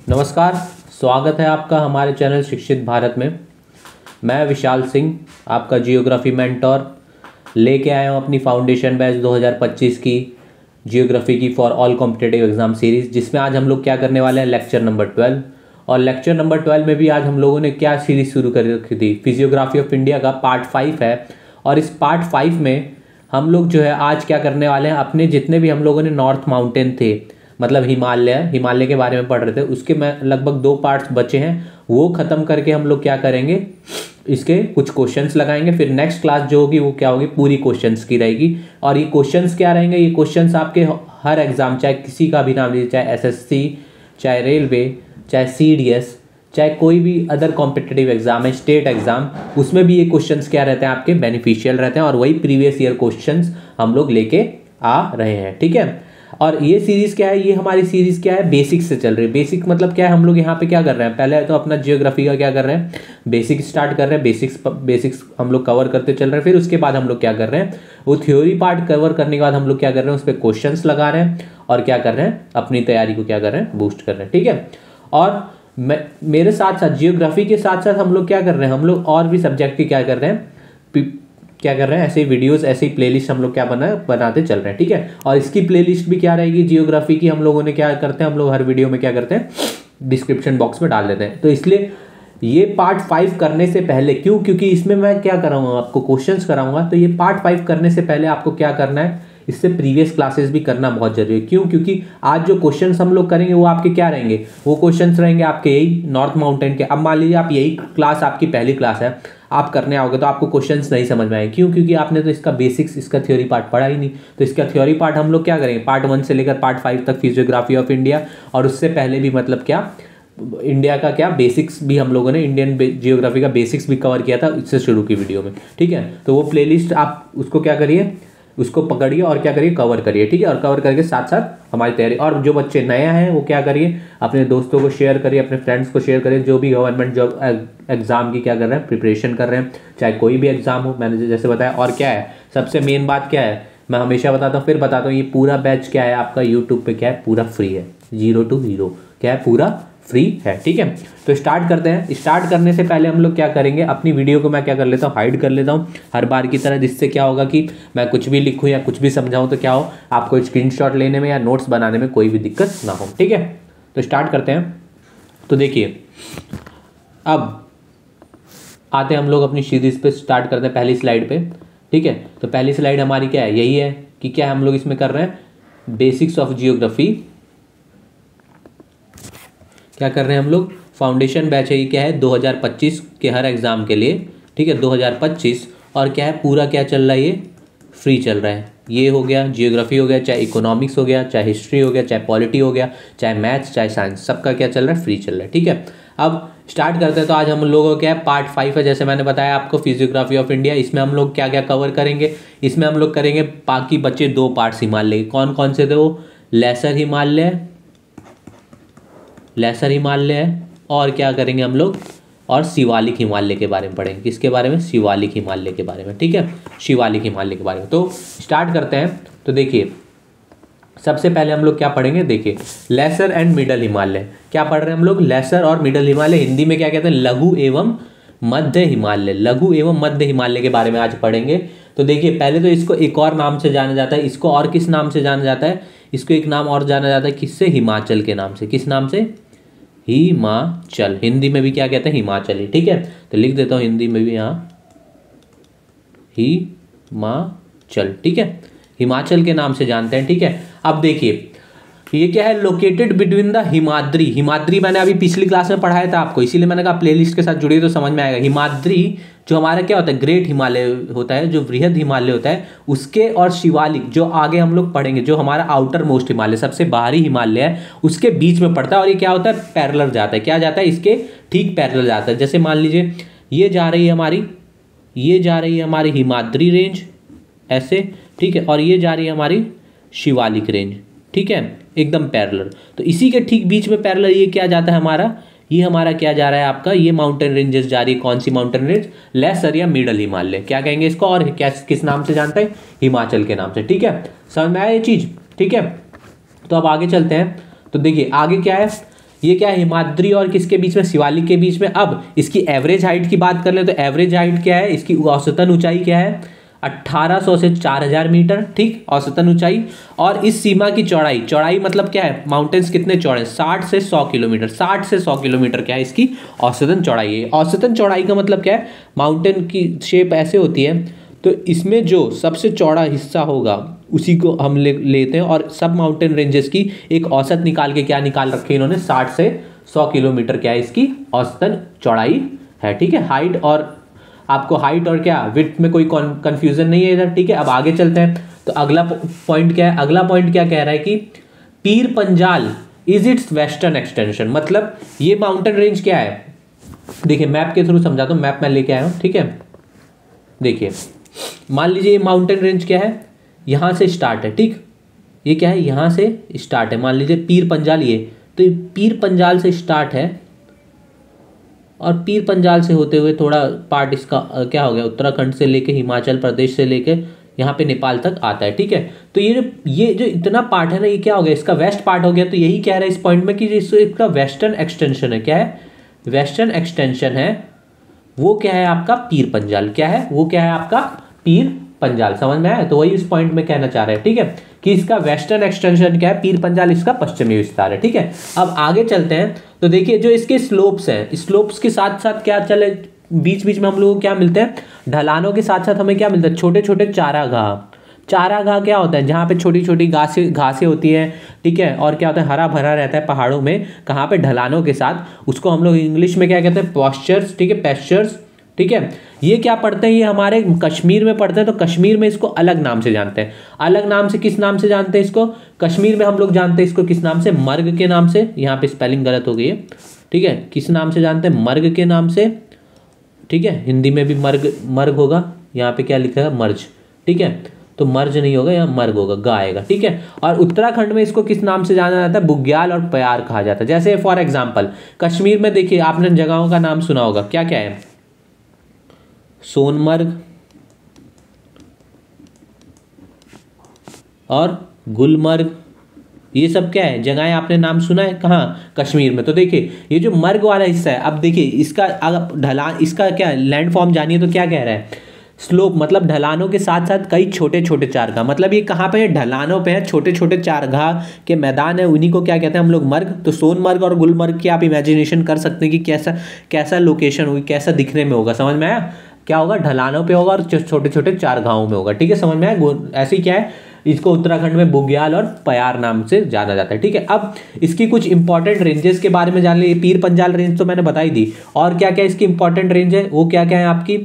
नमस्कार, स्वागत है आपका हमारे चैनल शिक्षित भारत में। मैं विशाल सिंह, आपका जियोग्राफी मेंटोर, लेके आया हूँ अपनी फाउंडेशन बैच 2025 की जियोग्राफी की for all competitive exam series, जिसमें आज हम लोग क्या करने वाले हैं, लेक्चर नंबर 12। और लेक्चर नंबर 12 में भी आज हम लोगों ने क्या सीरीज़ शुरू कर रखी थी, फिजियोग्राफी ऑफ इंडिया का पार्ट 5 है। और इस पार्ट 5 में हम लोग जो है आज क्या करने वाले हैं, अपने जितने भी हम लोगों ने नॉर्थ माउंटेन थे, मतलब हिमालय के बारे में पढ़ रहे थे, उसके में लगभग 2 पार्ट्स बचे हैं, वो ख़त्म करके हम लोग क्या करेंगे, इसके कुछ क्वेश्चंस लगाएंगे। फिर नेक्स्ट क्लास जो होगी वो क्या होगी, पूरी क्वेश्चंस की रहेगी। और ये क्वेश्चंस क्या रहेंगे, ये क्वेश्चंस आपके हर एग्जाम, चाहे किसी का भी नाम लीजिए, चाहे एसएससी, चाहे रेलवे, चाहे सीडीएस, चाहे कोई भी अदर कॉम्पिटिटिव एग्जाम है, स्टेट एग्जाम, उसमें भी ये क्वेश्चंस क्या रहते हैं, आपके बेनिफिशियल रहते हैं। और वही प्रीवियस ईयर क्वेश्चंस हम लोग लेके आ रहे हैं, ठीक है। और ये सीरीज़ क्या है, ये हमारी सीरीज़ क्या है, बेसिक्स से चल रही है। बेसिक मतलब क्या है, हम लोग यहाँ पे क्या कर रहे हैं, पहले तो अपना जियोग्राफी का क्या कर रहे हैं, बेसिक स्टार्ट कर रहे हैं, बेसिक्स हम लोग कवर करते चल रहे हैं। फिर उसके बाद हम लोग क्या कर रहे हैं, वो थ्योरी पार्ट कवर करने के बाद हम लोग क्या कर रहे हैं, उस पर क्वेश्चंस लगा रहे हैं और क्या कर रहे हैं, अपनी तैयारी को क्या कर रहे हैं, बूस्ट कर रहे हैं, ठीक है। और मेरे साथ साथ जियोग्राफी के साथ साथ हम लोग क्या कर रहे हैं, हम लोग और भी सब्जेक्ट की क्या कर रहे हैं, ऐसे वीडियोस, ऐसे ही प्लेलिस्ट हम लोग क्या बनाते चल रहे हैं, ठीक है। और इसकी प्लेलिस्ट भी क्या रहेगी, जियोग्राफी की, हम लोगों ने क्या करते हैं, हम लोग हर वीडियो में क्या करते हैं, डिस्क्रिप्शन बॉक्स में डाल देते हैं। तो इसलिए ये पार्ट 5 करने से पहले, क्योंकि इसमें मैं क्या कराऊंगा, आपको क्वेश्चंस कराऊंगा, तो ये पार्ट 5 करने से पहले आपको क्या करना है, इससे प्रीवियस क्लासेस भी करना बहुत जरूरी है। क्योंकि आज जो क्वेश्चंस हम लोग करेंगे वो आपके क्या रहेंगे, वो क्वेश्चंस रहेंगे आपके यही नॉर्थ माउंटेन के। अब मान लीजिए आप यही क्लास, आपकी पहली क्लास है, आप करने आओगे तो आपको क्वेश्चंस नहीं समझ में आएंगे। क्योंकि आपने तो इसका बेसिक्स, इसका थ्योरी पार्ट पढ़ा ही नहीं। तो इसका थ्योरी पार्ट हम लोग क्या करेंगे, पार्ट 1 से लेकर पार्ट 5 तक फिजियोग्राफी ऑफ इंडिया, और उससे पहले भी मतलब क्या, इंडिया का क्या बेसिक्स भी हम लोगों ने, इंडियन जियोग्राफी का बेसिक्स भी कवर किया था इससे शुरू की वीडियो में, ठीक है। तो वो प्लेलिस्ट आप उसको क्या करिए, उसको पकड़िए और क्या करिए, कवर करिए, ठीक है। और कवर करके साथ साथ हमारी तैयारी, और जो बच्चे नए हैं वो क्या करिए, अपने दोस्तों को शेयर करिए, अपने फ्रेंड्स को शेयर करिए, जो भी गवर्नमेंट जॉब एग्जाम की क्या कर रहे हैं, प्रिपरेशन कर रहे हैं, चाहे कोई भी एग्जाम हो, मैंने जैसे बताया। और क्या है, सबसे मेन बात क्या है, मैं हमेशा बताता हूँ, फिर बताता हूँ, ये पूरा बैच क्या है आपका, यूट्यूब पे क्या है, पूरा फ्री है, 0 to 0 क्या है, पूरा फ्री है, ठीक है। तो स्टार्ट करते हैं। स्टार्ट करने से पहले हम लोग क्या करेंगे, अपनी वीडियो को मैं क्या कर लेता हूँ, हाइड कर लेता हूँ हर बार की तरह, जिससे क्या होगा कि मैं कुछ भी लिखूँ या कुछ भी समझाऊँ तो क्या हो, आपको स्क्रीनशॉट लेने में या नोट्स बनाने में कोई भी दिक्कत ना हो, ठीक है। तो स्टार्ट करते हैं। तो देखिए, अब आते हैं हम लोग अपनी सीरीज पे, स्टार्ट करते हैं पहली स्लाइड पे, ठीक है। तो पहली स्लाइड हमारी क्या है, यही है कि क्या हम लोग इसमें कर रहे हैं, बेसिक्स ऑफ जियोग्राफी, क्या कर रहे हैं हम लोग, फाउंडेशन बैच है, ये क्या है 2025 के हर एग्जाम के लिए, ठीक है, 2025। और क्या है, पूरा क्या चल रहा है, ये फ्री चल रहा है। ये हो गया जियोग्राफी हो गया, चाहे इकोनॉमिक्स हो गया, चाहे हिस्ट्री हो गया, चाहे पॉलिटी हो गया, चाहे मैथ्स, चाहे साइंस, सबका क्या चल रहा है, फ्री चल रहा है, ठीक है। अब स्टार्ट करते हैं। तो आज हम लोगों को क्या है, पार्ट 5 है, जैसे मैंने बताया आपको, फिजियोग्राफी ऑफ इंडिया। इसमें हम लोग क्या क्या कवर करेंगे, इसमें हम लोग करेंगे, बाकी बच्चे 2 पार्ट्स हिमालय, कौन कौन से थे वो, लेसर हिमालय है, और क्या करेंगे हम लोग, और शिवालिक हिमालय के बारे में पढ़ेंगे। किसके बारे में, शिवालिक हिमालय के बारे में, ठीक है, शिवालिक हिमालय के बारे में। तो स्टार्ट करते हैं। तो देखिए, सबसे पहले हम लोग क्या पढ़ेंगे, देखिए, लेसर एंड मिडल हिमालय। क्या पढ़ रहे हैं हम लोग, लेसर और मिडल हिमालय, हिंदी में क्या कहते हैं, लघु एवं मध्य हिमालय। लघु एवं मध्य हिमालय के बारे में आज पढ़ेंगे। तो देखिए, पहले तो इसको एक और नाम से जाना जाता है, इसको और किस नाम से जाना जाता है, इसको एक नाम और जाना जाता है, किससे, हिमाचल के नाम से। किस नाम से, हिमाचल। हिंदी में भी क्या कहते हैं, हिमाचल ही, ठीक है। तो लिख देता हूं हिंदी में भी यहाँ हिमाचल, ठीक है, हिमाचल के नाम से जानते हैं, ठीक है। अब देखिए, ये क्या है, located between the Himadri. Himadri मैंने अभी पिछली क्लास में पढ़ाया था आपको, इसीलिए मैंने कहा प्लेलिस्ट के साथ जुड़िए तो समझ में आएगा। हिमाद्री जो हमारा क्या होता है, ग्रेट हिमालय होता है, जो वृहद हिमालय होता है, उसके, और शिवालिक जो आगे हम लोग पढ़ेंगे, जो हमारा आउटर मोस्ट हिमालय, सबसे बाहरी हिमालय है, उसके बीच में पड़ता है। और ये क्या होता है, पैरेलल जाता है, क्या जाता है, इसके ठीक पैरेलल जाता है। जैसे मान लीजिए, ये जा रही है हमारी हिमाद्री रेंज, ऐसे, ठीक है, और ये जा रही है हमारी शिवालिक रेंज, ठीक है, एकदम पैरेलल। तो इसी के ठीक बीच में पैरेलल ये क्या जाता है हमारा, ये हमारा क्या जा रहा है आपका, ये माउंटेन रेंजेस जा रही है, कौन सी माउंटेन रेंज, लेसर या मिडल हिमालय, क्या कहेंगे इसको, और क्या किस नाम से जानते हैं, हिमाचल के नाम से, ठीक है। समझ में आया ये चीज, ठीक है। तो अब आगे चलते हैं। तो देखिए आगे क्या है, ये क्या है, हिमाद्री और किसके बीच में, शिवालिक के बीच में। अब इसकी एवरेज हाइट की बात कर ले तो एवरेज हाइट क्या है, इसकी औसतन ऊंचाई क्या है, 1800 से 4000 मीटर, ठीक, औसतन ऊंचाई। और इस सीमा की चौड़ाई, चौड़ाई मतलब क्या है, माउंटेन्स कितने चौड़े, 60 से 100 किलोमीटर, 60 से 100 किलोमीटर क्या है इसकी औसतन चौड़ाई है। औसतन चौड़ाई का मतलब क्या है, माउंटेन की शेप ऐसे होती है, तो इसमें जो सबसे चौड़ा हिस्सा होगा उसी को हम लेते हैं, और सब माउंटेन रेंजेस की एक औसत निकाल के क्या निकाल रखी है इन्होंने, 60 से 100 किलोमीटर क्या है इसकी औसतन चौड़ाई है, ठीक है। हाइट और आपको हाइट और क्या विड्थ में कोई कंफ्यूजन नहीं है इधर, ठीक है। अब आगे चलते हैं, तो अगला पॉइंट क्या है, अगला पॉइंट क्या कह रहा है कि Pir Panjal is it's western extension, मतलब ये माउंटेन रेंज क्या है, देखिए मैप के थ्रू समझाता हूँ, मैप मैं लेके आया हूँ, ठीक है। देखिए मान लीजिए ये माउंटेन रेंज क्या है, यहाँ से स्टार्ट है, ठीक, ये क्या है, यहाँ से स्टार्ट है, मान लीजिए पीर पंजाल ये, तो ये पीर पंजाल से स्टार्ट है, और पीर पंजाल से होते हुए थोड़ा पार्ट इसका क्या हो गया, उत्तराखंड से लेके हिमाचल प्रदेश से लेके यहाँ पे नेपाल तक आता है, ठीक है। तो ये जो इतना पार्ट है ना, ये क्या हो गया, इसका वेस्ट पार्ट हो गया। तो यही कह रहा है इस पॉइंट में कि इसका वेस्टर्न एक्सटेंशन है, क्या है, वेस्टर्न एक्सटेंशन है, वो क्या है आपका पीर पंजाल, क्या है वो, क्या है आपका पीर पंजाल, समझ में आया। तो वही इस पॉइंट में कहना चाह रहे हैं, ठीक है, कि इसका वेस्टर्न एक्सटेंशन क्या है, पीर पंजाल इसका पश्चिमी विस्तार है, ठीक है। अब आगे चलते हैं, तो देखिए जो इसके स्लोप्स हैं, स्लोप्स के साथ साथ क्या चले, बीच बीच में हम लोगों को क्या मिलते हैं, ढलानों के साथ साथ हमें क्या मिलता है, छोटे छोटे चारागाह। चारागाह क्या होता है, जहाँ पे छोटी छोटी घासें होती हैं, ठीक है, और क्या होता है, हरा भरा रहता है पहाड़ों में, कहाँ पे, ढलानों के साथ, उसको हम लोग इंग्लिश में क्या कहते हैं, पॉस्चर्स, ठीक है, पेस्चर्स, ठीक है। ये क्या पढ़ते हैं, ये हमारे कश्मीर में पढ़ते हैं, तो कश्मीर में इसको अलग नाम से जानते हैं। अलग नाम से किस नाम से जानते हैं इसको, कश्मीर में हम लोग जानते हैं इसको किस नाम से, मर्ग के नाम से, यहाँ पे स्पेलिंग गलत हो गई है, ठीक है, किस नाम से जानते हैं, मर्ग के नाम से, ठीक है। हिंदी में भी मर्ग होगा, यहाँ पे क्या लिखा है, मर्ज, ठीक है, तो मर्ज नहीं होगा, यहाँ मर्ग होगा, गा आएगा, ठीक है। और उत्तराखंड में इसको किस नाम से जाना जाता है, बुग्याल और प्यार कहा जाता है। जैसे फॉर एग्जाम्पल कश्मीर में देखिए आपने जगहों का नाम सुना होगा, क्या क्या है, सोनमर्ग और गुलमर्ग, ये सब क्या है जगहें, आपने नाम सुना है कहाँ, कश्मीर में। तो देखिए ये जो मर्ग वाला हिस्सा है, अब देखिए इसका अगर ढलान, इसका क्या लैंड फॉर्म जानिए, तो क्या कह रहा है, स्लोप मतलब ढलानों के साथ साथ कई छोटे छोटे चारगाह, मतलब ये कहाँ पे है, ढलानों पे है, छोटे छोटे चारगाह के मैदान है, उन्हीं को क्या कहते हैं हम लोग मर्ग। तो सोनमर्ग और गुलमर्ग की आप इमेजिनेशन कर सकते हैं कि कैसा कैसा लोकेशन होगी, कैसा दिखने में होगा, समझ में आया, क्या होगा, ढलानों पे होगा और छोटे छोटे चारगाहों में होगा, ठीक है, समझ में आया। ऐसे ही क्या है, इसको उत्तराखंड में बुग्याल और प्यार नाम से जाना जाता है, ठीक है। अब इसकी कुछ इंपॉर्टेंट रेंजेस के बारे में जान लीजिए। पीर पंजाल रेंज तो मैंने बताई दी, और क्या क्या इसकी इंपॉर्टेंट रेंज है, वो क्या क्या है आपकी,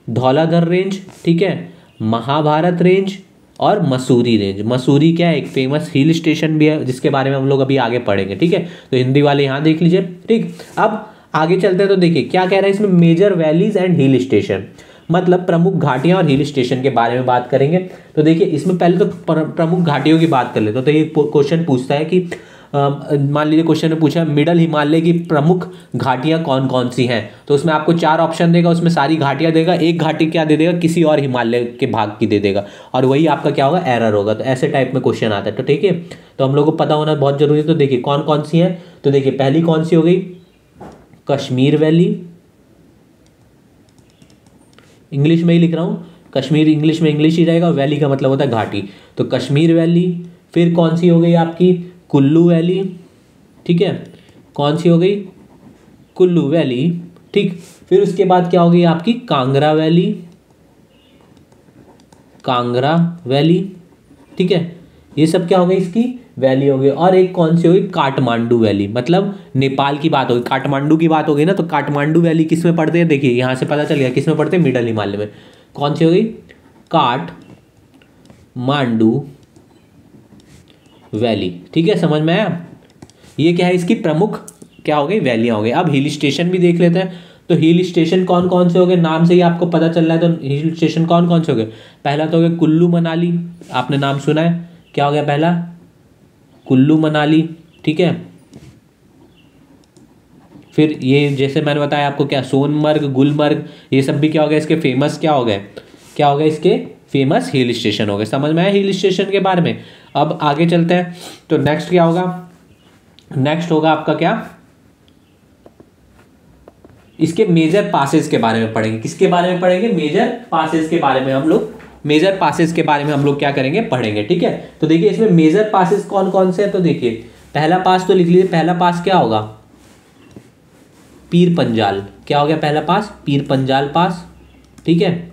धौलाधर रेंज, ठीक है, महाभारत रेंज और मसूरी रेंज। मसूरी क्या है, एक फेमस हिल स्टेशन भी है, जिसके बारे में हम लोग अभी आगे पढ़ेंगे, ठीक है। तो हिंदी वाले यहाँ देख लीजिए, ठीक। अब आगे चलते हैं, तो देखिए क्या कह रहा है इसमें, major valleys and hill station, मतलब प्रमुख घाटियां और हिल स्टेशन के बारे में बात करेंगे। तो देखिए इसमें पहले तो प्रमुख घाटियों की बात कर लेते, तो ये क्वेश्चन पूछता है कि मान लीजिए क्वेश्चन ने पूछा मिडल हिमालय की प्रमुख घाटियां कौन कौन सी हैं, तो उसमें आपको 4 ऑप्शन देगा, उसमें सारी घाटियां देगा, एक घाटी क्या दे देगा, किसी और हिमालय के भाग की दे देगा, और वही आपका क्या होगा, एरर होगा। तो ऐसे टाइप में क्वेश्चन आता है, तो ठीक है, तो हम लोग को पता होना बहुत जरूरी है। तो देखिए कौन कौन सी है, तो देखिए पहली कौन सी हो गई, कश्मीर वैली, इंग्लिश में ही लिख रहा हूँ, कश्मीर इंग्लिश में इंग्लिश ही रहेगा, वैली का मतलब होता है घाटी, तो कश्मीर वैली। फिर कौन सी हो गई आपकी, कुल्लू वैली, ठीक है, कौन सी हो गई, कुल्लू वैली, ठीक। फिर उसके बाद क्या हो गई आपकी, कांगड़ा वैली, कांगड़ा वैली, ठीक है, ये सब क्या हो गई इसकी वैली हो गई। और एक कौन सी हो गई, काठमांडू वैली, मतलब नेपाल की बात होगी, काठमांडू की बात हो गई ना, तो काठमांडू वैली किस में पड़ते हैं, देखिए यहाँ से पता चल गया किस में पड़ते हैं, मिडल हिमालय में। कौन सी हो गई, काठमांडू वैली, ठीक है, समझ में आया। ये क्या है, इसकी प्रमुख क्या हो गई, वैलियां हो गई। अब हिल स्टेशन भी देख लेते हैं, तो हिल स्टेशन कौन कौन से हो गए, नाम से ही आपको पता चल रहा है, तो हिल स्टेशन कौन कौन से हो गए, पहला तो हो गया कुल्लू मनाली, आपने नाम सुना है, क्या हो गया पहला, कुल्लू मनाली, ठीक है। फिर ये जैसे मैंने बताया आपको क्या, सोनमर्ग, गुलमर्ग, ये सब भी क्या हो गया, इसके फेमस क्या हो गए, क्या हो गया, इसके फेमस हिल स्टेशन हो गए। समझ में आया हिल स्टेशन के बारे में। अब आगे चलते हैं, तो नेक्स्ट क्या होगा, नेक्स्ट होगा आपका क्या, इसके मेजर पासेस के बारे में पढ़ेंगे। किसके बारे में पढ़ेंगे? मेजर पासेस के बारे में हम लोग, मेजर पासेस के बारे में हम लोग क्या करेंगे? पढ़ेंगे। ठीक है, तो देखिए इसमें मेजर पासेस कौन कौन से हैं। तो देखिए पहला पास तो लिख लीजिए, पहला पास क्या होगा? पीर पंजाल। क्या हो गया पहला पास? पीर पंजाल पास। ठीक है,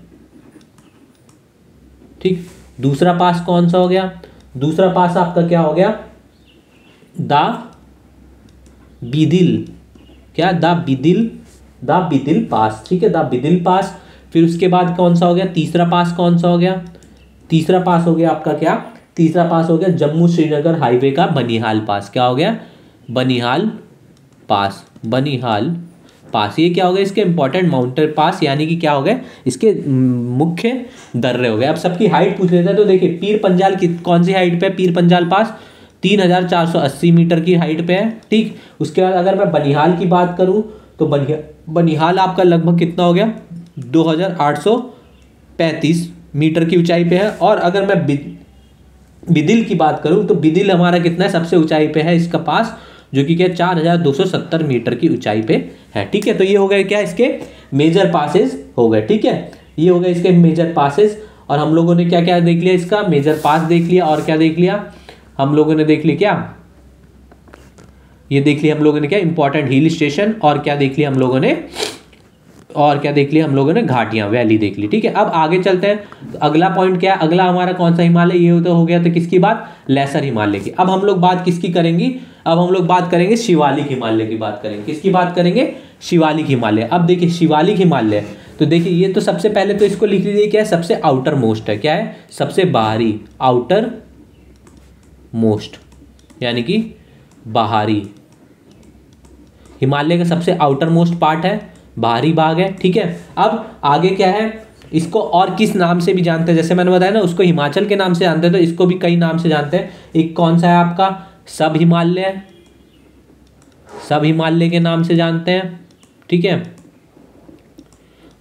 ठीक। दूसरा पास कौन सा हो गया? दूसरा पास आपका क्या हो गया? दा बिदिल। क्या? दा बिदिल पास। ठीक है, दा बिदिल पास। फिर उसके बाद कौन सा हो गया? तीसरा पास कौन सा हो गया? तीसरा पास हो गया आपका क्या? तीसरा पास हो गया जम्मू श्रीनगर हाईवे का बनिहाल पास। क्या हो गया? बनिहाल पास। बनिहाल पास। ये क्या हो गया? इसके इंपॉर्टेंट माउंटेन पास, यानी कि क्या हो गए? इसके मुख्य दर्रे हो गए। अब सबकी हाइट पूछ लेते हैं। तो देखिए पीर पंजाल की कौन सी हाइट पे? पीर पंजाल पास 3480 मीटर की हाइट पे है। ठीक, उसके बाद अगर मैं बनिहाल की बात करूं तो बनिहाल आपका लगभग कितना हो गया? 2835 मीटर की ऊंचाई पे है। और अगर मैं बिदिल की बात करूं तो बिदिल हमारा कितना है? सबसे ऊंचाई पे है इसका पास, जो कि क्या 4270 मीटर की ऊंचाई पे है। ठीक है, तो ये हो गए क्या? इसके मेजर पासेस हो गए। ठीक है, ये हो गए इसके मेजर पासेस। और हम लोगों ने क्या क्या देख लिया? इसका मेजर पास देख लिया, और क्या देख लिया हम लोगों ने? देख लिया क्या? ये देख लिया हम लोगों ने क्या? Important hill station. और क्या देख लिया हम लोगों ने? और क्या देख लिया हम लोगों ने? घाटियां, वैली देख ली। ठीक है, अब आगे चलते हैं। तो अगला पॉइंट क्या है? अगला हमारा कौन सा हिमालय? ये तो हो गया तो किसकी बात? लेसर हिमालय की। अब हम लोग बात किसकी करेंगे? अब हम लोग बात करेंगे शिवालिक हिमालय की बात करेंगे। किसकी बात करेंगे? शिवालिक हिमालय। अब देखिए शिवालिक हिमालय, तो देखिए ये तो सबसे पहले तो इसको लिख लीजिए, क्या है? सबसे आउटर मोस्ट है। क्या है? सबसे बाहरी, आउटर मोस्ट, यानी कि बाहरी। हिमालय का सबसे आउटर मोस्ट पार्ट है, बाहरी भाग है। ठीक है, अब आगे क्या है? इसको और किस नाम से भी जानते हैं? जैसे मैंने बताया ना, उसको हिमाचल के नाम से जानते हैं, तो इसको भी कई नाम से जानते हैं। एक कौन सा है आपका? सब हिमालय, सब हिमालय के नाम से जानते हैं। ठीक है,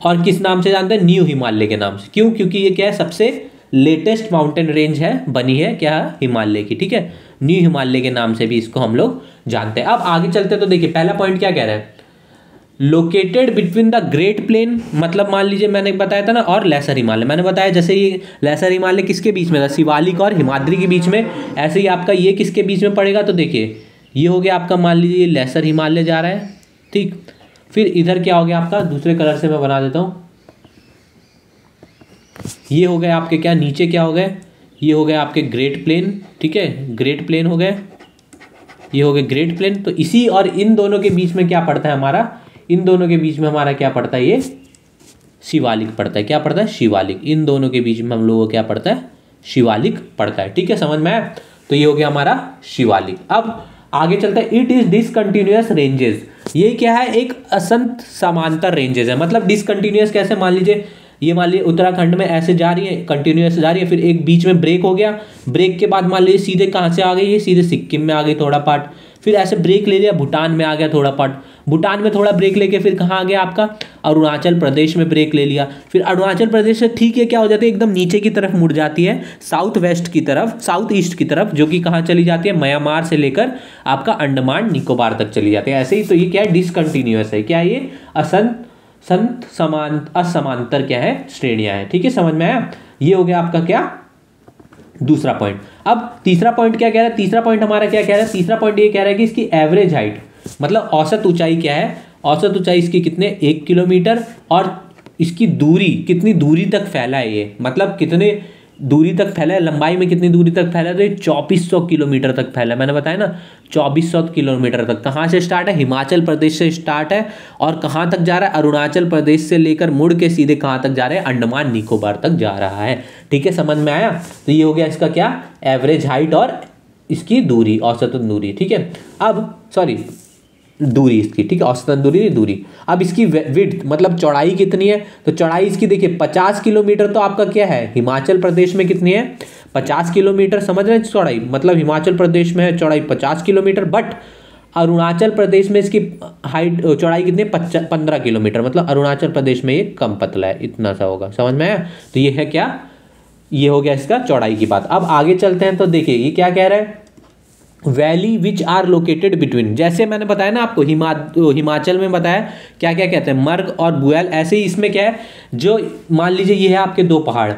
और किस नाम से जानते हैं? न्यू हिमालय के नाम से। क्यों? क्योंकि ये क्या है? सबसे लेटेस्ट माउंटेन रेंज है, बनी है क्या? हिमालय की। ठीक है, न्यू हिमालय के नाम से भी इसको हम लोग जानते हैं। अब आगे चलते हैं। तो देखिए पहला पॉइंट क्या कह रहा है? Located between the great plain, मतलब मान लीजिए मैंने बताया था ना, और लेसर हिमालय। मैंने बताया जैसे ये लेसर हिमालय किसके बीच में था? शिवालिक और हिमाद्री के बीच में। ऐसे ही आपका ये किसके बीच में पड़ेगा? तो देखिए ये हो गया आपका, मान लीजिए लेसर हिमालय जा रहा है। ठीक, फिर इधर क्या हो गया आपका? दूसरे कलर से मैं बना देता हूँ। ये हो गए आपके क्या? नीचे क्या हो गए? ये हो गए आपके ग्रेट प्लेन। ठीक है, ग्रेट प्लेन हो गए, ये हो गए ग्रेट प्लेन। तो इसी और इन दोनों के बीच में क्या पड़ता है हमारा? इन दोनों के बीच में हमारा क्या पड़ता है? ये शिवालिक पड़ता है। क्या पड़ता है? शिवालिक। इन दोनों के बीच में हम लोगों को क्या पड़ता है? शिवालिक पड़ता है। ठीक है, समझ में आया? तो ये हो गया हमारा शिवालिक। अब आगे चलता है। It is discontinuous ranges. ये क्या है? एक असंत समांतर रेंजेस है। मतलब डिसकंटिन्यूअस कैसे? मान लीजिए ये, मान लीजिए उत्तराखंड में ऐसे जा रही है, कंटिन्यूअस जा रही है, फिर एक बीच में ब्रेक हो गया। ब्रेक के बाद मान लीजिए सीधे कहाँ से आ गई? ये सीधे सिक्किम में आ गई थोड़ा पार्ट। फिर ऐसे ब्रेक ले लिया, भूटान में आ गया थोड़ा पार्ट। भूटान में थोड़ा ब्रेक लेके फिर कहाँ आ गया आपका? अरुणाचल प्रदेश में ब्रेक ले लिया। फिर अरुणाचल प्रदेश से ठीक है क्या हो जाती है? एकदम नीचे की तरफ मुड़ जाती है, साउथ वेस्ट की तरफ, साउथ ईस्ट की तरफ, जो कि कहाँ चली जाती है? म्यांमार से लेकर आपका अंडमान निकोबार तक चली जाती है। ऐसे ही तो ये क्या है? डिसकंटिन्यूअस है। क्या है ये? असमांतर क्या है? श्रेणियां है। ठीक है, समझ में आया? ये हो गया आपका क्या? दूसरा पॉइंट। अब तीसरा पॉइंट क्या कह रहा है? तीसरा पॉइंट हमारा क्या कह रहा है? तीसरा पॉइंट ये कह रहा है कि इसकी एवरेज हाइट, मतलब औसत ऊंचाई क्या है? औसत ऊंचाई इसकी कितने? 1 किलोमीटर। और इसकी दूरी, कितनी दूरी तक फैला है ये? मतलब कितने दूरी तक फैला है, लंबाई में कितनी दूरी तक फैला है? तो ये 2400 किलोमीटर तक फैला है। मैंने बताया ना 2400 किलोमीटर तक। कहाँ से स्टार्ट है? हिमाचल प्रदेश से स्टार्ट है, और कहाँ तक जा रहा है? अरुणाचल प्रदेश से लेकर मुड़ के सीधे कहाँ तक जा रहा है? अंडमान निकोबार तक जा रहा है। ठीक है, समझ में आया? तो ये हो गया इसका क्या? एवरेज हाइट और इसकी दूरी, औसतन दूरी। ठीक है, अब सॉरी दूरी इसकी। ठीक है, औसतन दूरी। अब इसकी विड्थ, मतलब चौड़ाई कितनी है? तो चौड़ाई इसकी देखिए 50 किलोमीटर। तो आपका क्या है? हिमाचल प्रदेश में कितनी है? 50 किलोमीटर। समझ रहे हैं? चौड़ाई मतलब हिमाचल प्रदेश में है चौड़ाई 50 किलोमीटर, बट अरुणाचल प्रदेश में इसकी हाइट, चौड़ाई कितनी है? 15 किलोमीटर। मतलब अरुणाचल प्रदेश में ये कम पतला है, इतना सा होगा। समझ में आया? तो ये है क्या? ये हो गया इसका चौड़ाई की बात। अब आगे चलते हैं। तो देखिए ये क्या कह रहा है? Valley which are located between, जैसे मैंने बताया ना आपको हिमाचल में बताया क्या क्या कहते हैं, मर्ग और बुआल। ऐसे ही इसमें क्या है, जो मान लीजिए ये है आपके दो पहाड़,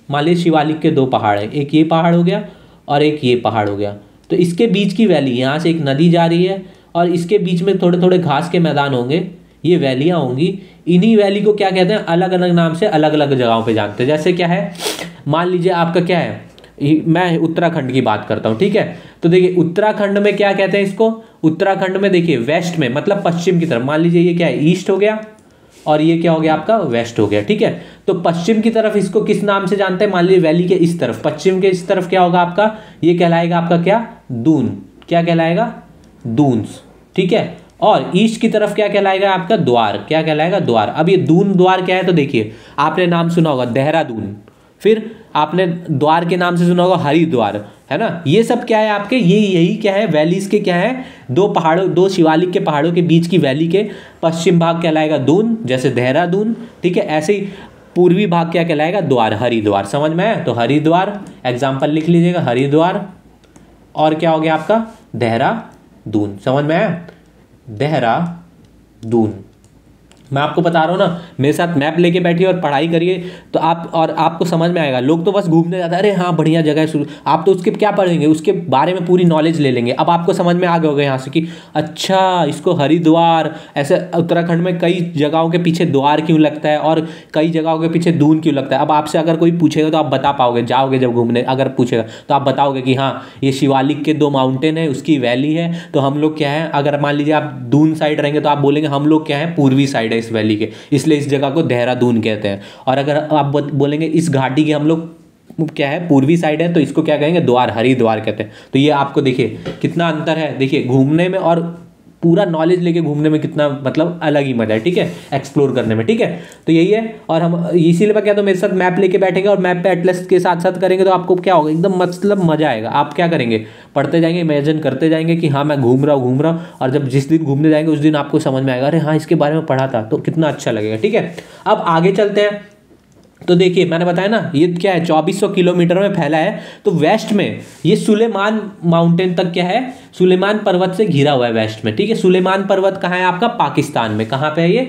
मान लीजिए शिवालिक के दो पहाड़ है, एक ये पहाड़ हो गया और एक ये पहाड़ हो गया, तो इसके बीच की वैली, यहाँ से एक नदी जा रही है और इसके बीच में थोड़े थोड़े घास के मैदान होंगे, ये वैलियाँ होंगी। इन्हीं वैली को क्या कहते हैं, अलग अलग नाम से अलग अलग जगहों पे जानते हैं। जैसे क्या है, मान लीजिए आपका क्या है, मैं उत्तराखंड की बात करता हूँ, ठीक है। तो देखिए उत्तराखंड में क्या कहते हैं इसको, उत्तराखंड में देखिए वेस्ट में मतलब पश्चिम की तरफ, मान लीजिए ये क्या है, ईस्ट हो गया और ये क्या हो गया आपका, वेस्ट हो गया, ठीक है। तो पश्चिम की तरफ इसको किस नाम से जानते हैं, मान लीजिए वैली के इस तरफ, पश्चिम के इस तरफ क्या होगा आपका, ये कहलाएगा आपका क्या, दून, क्या कहलाएगा, दून्स, ठीक है। और ईस्ट की तरफ क्या कहलाएगा आपका, द्वार, क्या कहलाएगा, द्वार। अब ये दून द्वार क्या है, तो देखिए आपने नाम सुना होगा देहरादून, फिर आपने द्वार के नाम से सुना होगा हरिद्वार, है ना। ये सब क्या है आपके, ये यही क्या है, वैलीज के क्या है, दो पहाड़ों, दो शिवालिक के पहाड़ों के बीच की वैली के पश्चिम भाग कहलाएगा दून, जैसे देहरादून, ठीक है। ऐसे ही पूर्वी भाग क्या कहलाएगा, द्वार, हरिद्वार। समझ में आया, तो हरिद्वार एग्जाम्पल लिख लीजिएगा, हरिद्वार, और क्या हो गया आपका, देहरादून। समझ में आया, देहरादून। मैं आपको बता रहा हूँ ना, मेरे साथ मैप लेके बैठिए और पढ़ाई करिए तो आप, और आपको समझ में आएगा। लोग तो बस घूमने जाते हैं, अरे हाँ बढ़िया जगह है, आप तो उसके क्या पढ़ेंगे, उसके बारे में पूरी नॉलेज ले लेंगे। अब आपको समझ में आ गया होगा यहाँ से कि अच्छा इसको हरिद्वार, ऐसे उत्तराखंड में कई जगहों के पीछे द्वार क्यों लगता है और कई जगहों के पीछे दून क्यों लगता है। अब आपसे अगर कोई पूछेगा तो आप बता पाओगे, जाओगे जब घूमने, अगर पूछेगा तो आप बताओगे कि हाँ ये शिवालिक के दो माउंटेन है, उसकी वैली है, तो हम लोग क्या है, अगर मान लीजिए आप दून साइड रहेंगे तो आप बोलेंगे हम लोग क्या है, पूर्वी साइड है इस वैली के, इसलिए इस जगह को देहरादून कहते हैं। और अगर आप बोलेंगे इस घाटी के हम लोग क्या है, पूर्वी साइड है, तो इसको क्या कहेंगे, द्वार, हरिद्वार कहते हैं। तो ये आपको देखिए कितना अंतर है, देखिए घूमने में और पूरा नॉलेज लेके घूमने में कितना मतलब अलग ही मजा है, ठीक है, एक्सप्लोर करने में, ठीक है। तो यही है, और हम इसीलिए मैं कहता हूँ मेरे साथ मैप लेके बैठेंगे और मैप पे एटलस के साथ साथ करेंगे तो आपको क्या होगा, एकदम मतलब मजा आएगा। आप क्या करेंगे, पढ़ते जाएंगे, इमेजिन करते जाएंगे कि हाँ मैं घूम रहा हूँ, और जब जिस दिन घूमने जाएंगे उस दिन आपको समझ में आएगा, अरे हाँ इसके बारे में पढ़ा था, तो कितना अच्छा लगेगा, ठीक है। अब आगे चलते हैं। तो देखिए मैंने बताया ना ये क्या है, 2400 किलोमीटर में फैला है। तो वेस्ट में ये सुलेमान माउंटेन तक क्या है, सुलेमान पर्वत से घिरा हुआ है वेस्ट में, ठीक है। सुलेमान पर्वत कहाँ है आपका, पाकिस्तान में। कहाँ पे है ये,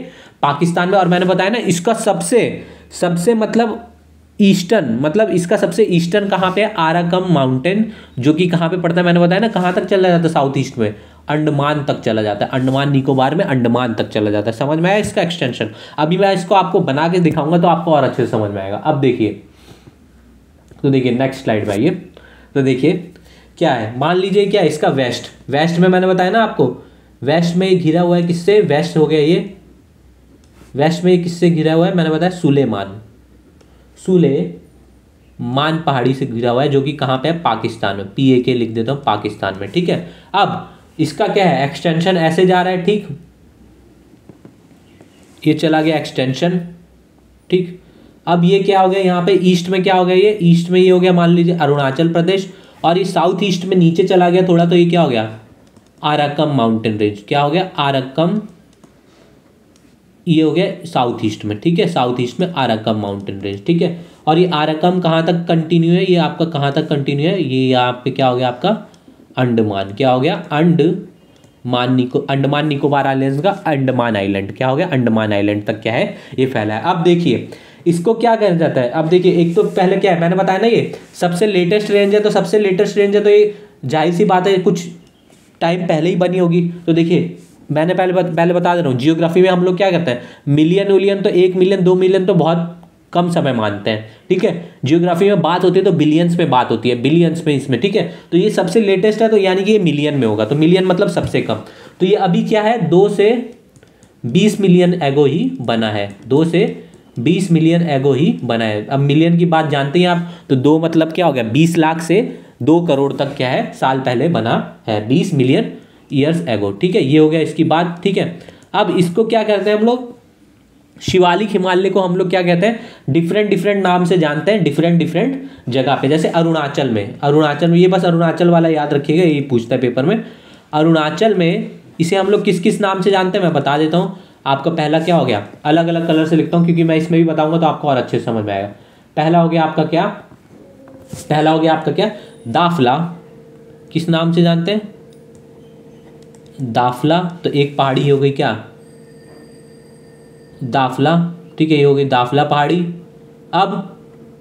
पाकिस्तान में। और मैंने बताया ना इसका सबसे मतलब ईस्टर्न, मतलब इसका सबसे ईस्टर्न कहाँ पे है, आराकम माउंटेन, जो कि कहाँ पे पड़ता है, मैंने बताया ना कहाँ तक चला जाता है, साउथ ईस्ट में, अंडमान तक चला जाता है, अंडमान निकोबार में अंडमान तक चला जाता है। समझ में आया इसका एक्सटेंशन। अभी मैं इसको आपको बना के दिखाऊंगा तो आपको और अच्छे से समझ में आएगा। अब देखिए, तो देखिए नेक्स्ट स्लाइड में आइए। तो देखिए क्या है, मान लीजिए क्या है इसका वेस्ट में मैंने बताया ना आपको, वेस्ट में घिरा हुआ है किससे, वेस्ट हो गया ये, वेस्ट में किससे घिरा हुआ है, मैंने बताया सुलेमान पहाड़ी से घिरा हुआ है, जो कि कहाँ पे है, पाकिस्तान में। PAK लिख देता हूँ, पाकिस्तान में, ठीक है। अब इसका क्या है, एक्सटेंशन ऐसे जा रहा है, ठीक, ये चला गया एक्सटेंशन, ठीक। अब ये क्या हो गया, यहाँ पे ईस्ट में क्या हो गया, ये ईस्ट में ये हो गया मान लीजिए अरुणाचल प्रदेश, और ये साउथ ईस्ट में नीचे चला गया थोड़ा, तो ये क्या हो गया, आराकम माउंटेन रेंज। क्या हो गया, आराकम, ये हो गया साउथ ईस्ट में, ठीक है, साउथ ईस्ट में आराकम माउंटेन रेंज, ठीक है। और ये आराकम कहाँ तक कंटिन्यू है, ये आपका कहाँ तक कंटिन्यू है, ये यहाँ पे क्या हो गया आपका, अंडमान। क्या हो गया, अंडमान निकोबार आइलैंड्स का अंडमान आइलैंड, क्या हो गया, अंडमान आइलैंड तक क्या है, ये फैला है। अब देखिए इसको क्या कहा जाता है, अब देखिए एक तो पहले क्या है, मैंने बताया ना ये सबसे लेटेस्ट रेंज है, तो सबसे लेटेस्ट रेंज है तो ये जाहिर सी बात है कुछ टाइम पहले ही बनी होगी। तो देखिए मैंने पहले बता दे रहा हूँ, जियोग्राफी में हम लोग क्या करते हैं, मिलियन तो 1 मिलियन 2 मिलियन तो बहुत कम समय मानते हैं, ठीक है। जियोग्राफी में बात होती है तो बिलियंस में बात होती है, बिलियंस में इसमें, ठीक है। तो ये सबसे लेटेस्ट है तो यानी कि ये मिलियन में होगा, तो मिलियन मतलब सबसे कम। तो ये अभी क्या है, 2 से 20 मिलियन एगो ही बना है, 2 से 20 मिलियन एगो ही बना है। अब मिलियन की बात जानते हैं आप, तो 2 मतलब क्या हो गया, 20 लाख से 2 करोड़ तक क्या है, साल पहले बना है, 20 मिलियन ईयर्स एगो, ठीक है। ये हो गया इसकी बात, ठीक है। अब इसको क्या कहते हैं हम लोग, शिवालिक हिमालय को हम लोग क्या कहते हैं, डिफरेंट नाम से जानते हैं, डिफरेंट जगह पे। जैसे अरुणाचल में, ये बस अरुणाचल वाला याद रखिएगा, ये पूछता है पेपर में। अरुणाचल में इसे हम लोग किस नाम से जानते हैं, मैं बता देता हूँ आपका। पहला क्या हो गया, अलग अलग कलर से लिखता हूँ क्योंकि मैं इसमें भी बताऊंगा तो आपको और अच्छे से समझ में आएगा। पहला हो गया आपका क्या, दाफला, किस नाम से जानते हैं? दाफला। तो एक पहाड़ी हो गई क्या? दाफला, ठीक है, ये हो गई दाफला पहाड़ी। अब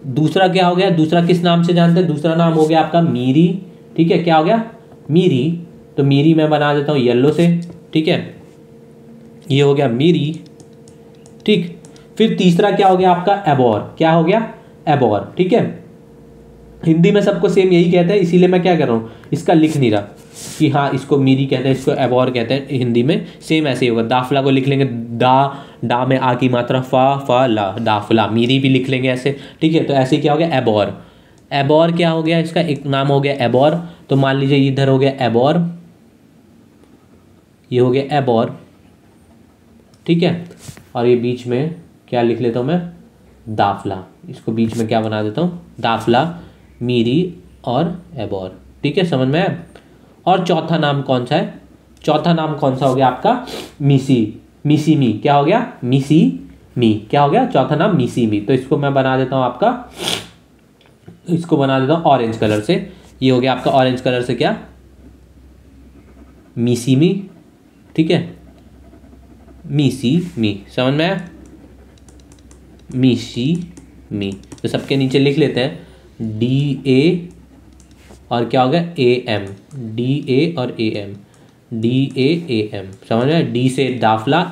दूसरा क्या हो गया? दूसरा किस नाम से जानते हैं? दूसरा नाम हो गया आपका मीरी, ठीक है, क्या हो गया? मीरी। तो मीरी मैं बना देता हूँ येलो से, ठीक है, ये हो गया मीरी, ठीक। फिर तीसरा क्या हो गया आपका? एबोर। क्या हो गया? एबोर, ठीक है। हिंदी में सबको सेम यही कहते हैं, इसीलिए मैं क्या कर रहा हूँ, इसका लिख नहीं रहा कि हाँ इसको मीरी कहते हैं, इसको एबोर कहते हैं। हिंदी में सेम ऐसे ही होगा। दाफला को लिख लेंगे डा में आ की मात्रा फा ला, दाफला। मीरी भी लिख लेंगे ऐसे, ठीक है। तो ऐसे क्या हो गया? एबोर। एबोर क्या हो गया? इसका एक नाम हो गया एबोर। तो मान लीजिए इधर हो गया एबोर, ये हो गया एबोर, ठीक है। और ये बीच में क्या लिख लेता हूँ मैं? दाफला। इसको बीच में क्या बना देता हूँ? दाफला, मीरी और एबोर, ठीक है, समझ में आया? और चौथा नाम कौन सा है? चौथा नाम कौन सा हो गया आपका? मिसी। मिसी मी। क्या हो गया? मिसी मी। क्या हो गया? चौथा नाम मिसी मी। तो इसको मैं बना देता हूँ आपका, इसको बना देता हूँ ऑरेंज कलर से। ये हो गया आपका ऑरेंज कलर से क्या? मिसी मी, ठीक है, मिसी मी। समझ में आया? मिसी मी। तो सबके नीचे लिख लेते हैं DA और क्या हो गया? AM। DA और AM, DAAM। समझ में? डी से दाफला,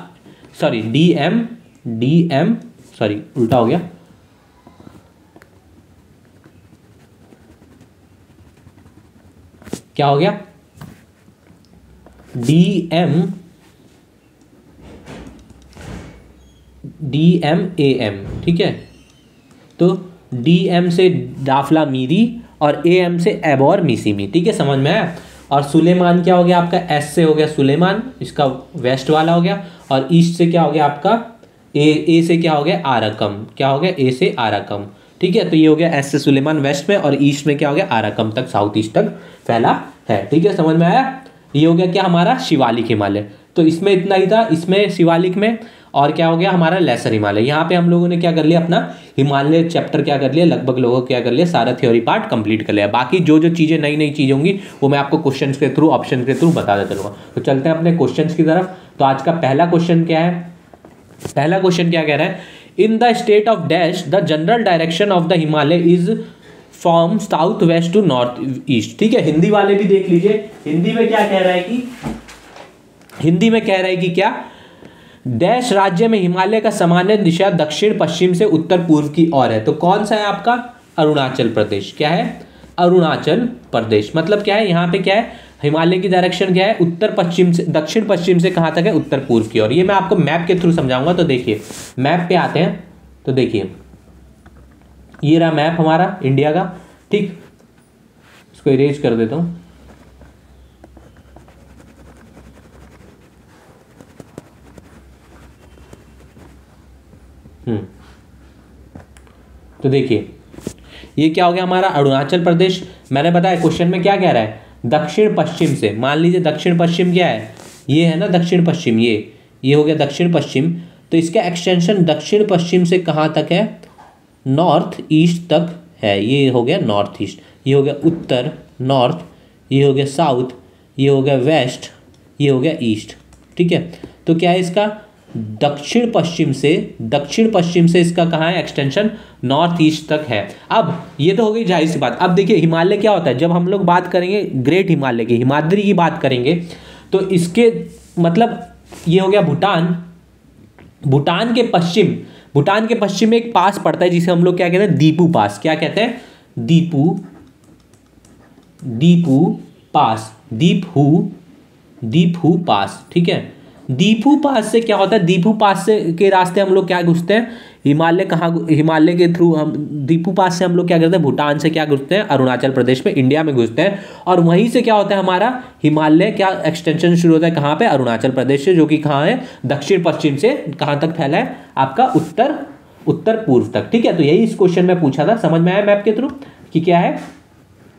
सॉरी DM, सॉरी उल्टा हो गया, क्या हो गया? DMAM, ठीक है। तो DM से दाफला मीरी और AM से एबोर मिसीमी, ठीक है, समझ में आया? और सुलेमान क्या हो गया आपका? S से हो गया सुलेमान, इसका वेस्ट वाला हो गया। और ईस्ट से क्या हो गया आपका? ए से क्या हो गया? आराकम। क्या हो गया? ए से आराकम, ठीक है। तो ये हो गया S से सुलेमान वेस्ट में, और ईस्ट में क्या हो गया? आराकम तक, साउथ ईस्ट तक फैला है, ठीक है, समझ में आया? ये हो गया क्या हमारा? शिवालिक हिमालय। तो इसमें इतना ही था, इसमें शिवालिक में। और क्या हो गया हमारा? लेसर हिमालय। यहाँ पे हम लोगों ने क्या कर लिया? अपना हिमालय चैप्टर क्या कर लिया? लगभग लोगों क्या कर लिया? सारा थ्योरी पार्ट कंप्लीट कर लिया। बाकी जो जो चीज़ें नई नई चीज़ें होंगी वो मैं आपको क्वेश्चन के थ्रू, ऑप्शन के थ्रू बताता चलूँगा। तो चलते हैं अपने क्वेश्चन की तरफ। तो आज का पहला क्वेश्चन क्या है? पहला क्वेश्चन क्या कह रहा है? In the state of dash the general direction of the Himalaya is from south west to north east, ठीक है। हिंदी वाले भी देख लीजिए, हिंदी में क्या कह रहा है कि, हिंदी में कह रहा है कि क्या? डैश राज्य में हिमालय का सामान्य दिशा दक्षिण पश्चिम से उत्तर पूर्व की ओर है। तो कौन सा है आपका? अरुणाचल प्रदेश। क्या है? अरुणाचल प्रदेश। मतलब क्या है? यहाँ पे क्या है? हिमालय की डायरेक्शन क्या है? उत्तर पश्चिम से, दक्षिण पश्चिम से कहाँ तक है? उत्तर पूर्व की ओर। ये मैं आपको मैप के थ्रू समझाऊंगा। तो देखिए मैप पे आते हैं, तो देखिए ये रहा मैप हमारा इंडिया का, ठीक। इसको इरेज कर देता हूँ। तो देखिए ये क्या हो गया हमारा? अरुणाचल प्रदेश। मैंने बताया क्वेश्चन में क्या कह रहा है? दक्षिण पश्चिम से। मान लीजिए दक्षिण पश्चिम क्या है? ये है ना दक्षिण पश्चिम, ये हो गया दक्षिण पश्चिम। तो इसका एक्सटेंशन दक्षिण पश्चिम से कहाँ तक है? नॉर्थ ईस्ट तक है। ये हो गया नॉर्थ ईस्ट, ये हो गया उत्तर नॉर्थ, ये हो गया साउथ, ये हो गया वेस्ट, ये हो गया ईस्ट, ठीक है। तो क्या है इसका? दक्षिण पश्चिम से इसका कहाँ है एक्सटेंशन? नॉर्थ ईस्ट तक है। अब ये तो हो गई जाहिर सी बात। अब देखिए हिमालय क्या होता है, जब हम लोग बात करेंगे ग्रेट हिमालय की, हिमाद्री की बात करेंगे, तो इसके मतलब ये हो गया भूटान। भूटान के पश्चिम में एक पास पड़ता है जिसे हम लोग क्या कहते हैं? दीपू पास। क्या कहते हैं? दीपू पास, दीपू पास, ठीक है। दीपू पास से क्या होता है? दीपू पास से के रास्ते हम लोग क्या घुसते हैं? हिमालय के थ्रू हम दीपू पास से हम लोग क्या करते हैं? भूटान से क्या घुसते हैं? अरुणाचल प्रदेश में, इंडिया में घुसते हैं। और वहीं से क्या होता है हमारा? हिमालय क्या एक्सटेंशन शुरू होता है कहाँ पे? अरुणाचल प्रदेश से, जो कि कहाँ है? दक्षिण पश्चिम से कहाँ तक फैला है? आपका उत्तर पूर्व तक, ठीक है। तो यही इस क्वेश्चन में पूछा था, समझ में आया मैप के थ्रू कि क्या है?